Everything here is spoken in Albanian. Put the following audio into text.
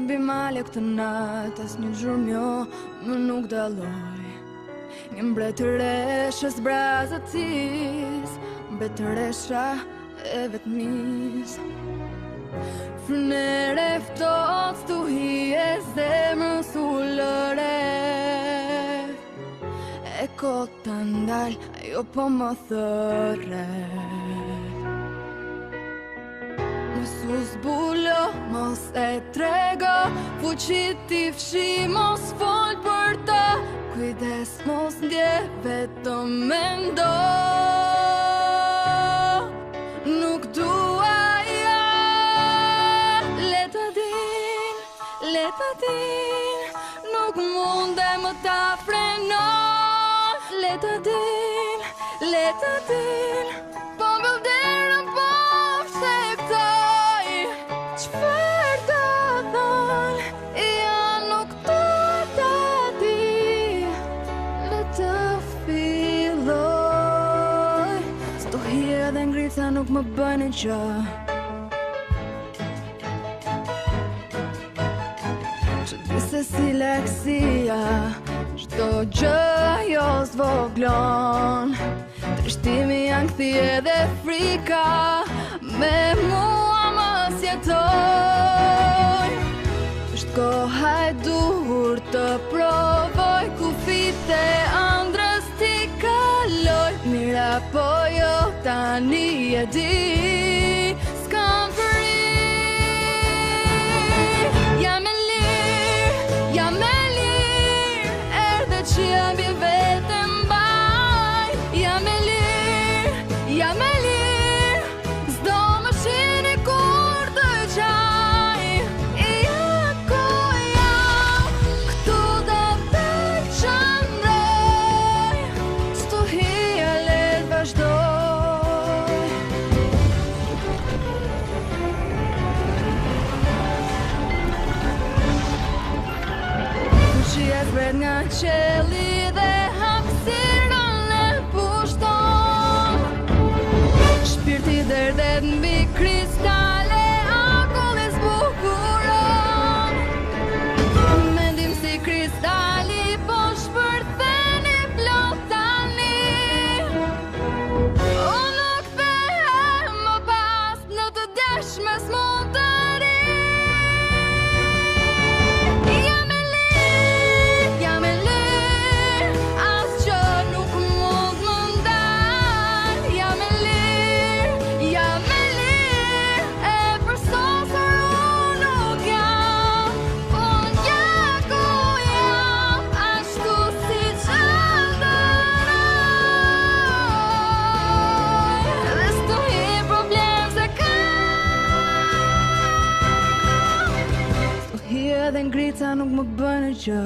mbi male këtë natë, as një zhurmjo më nuk dalloj. Një mbretëreshës brazëtis, mbretëresha e vetmis. Frynere ftoht stuhi e zemrës ullëre, e kota ndal, ajo po më thërre. Mos u zbulo, mos e trego, fuqit t'i fshi, mos fol për ta. Kujdes mos ndje, vetëm mendo. Nuk dua ja, le ta din, nuk munde më ta frenon. Le ta din, po mbyll derën, po vështektoj. Çfarë ta thon, ja nuk dua ta di. Le të filloj, stohia dhe ngrica nuk më bëjnë gjë. Që di se si leksia, çdo gjë jo zvoglon. Trishtimi janë kthie dhe frika, me mua mos jetoj. Është koha e dur të provoj, kufit e ëndrës t'i kaloj. Mira po jo, tani e di, s'kam fëri. Jam e lirë, erdhe që jam i vetëm baj. Jam e lirë, s'do më shini kur të qaj. Ja ku jam, këtu do të qëndroj, stuhia le të vazhdoj. Fuqia zbret nga qelli dhe hapësirën e pushton. Shpirti derdhet mbi kristale, akull e zbukuron. Mendim si kristali, po shpërthen i plot tani. Unë nuk kthehem më pas në të djeshme smundëri. Jam e lirë, asgjë nuk mund më ndal. Jam e lirë, e përsosur unë nuk jam. Unë ja ku jam, ashtu si që ndëroj. Dhe stuhi problem se kam. Stuhia dhe ngrica nuk më bëjnë gjë.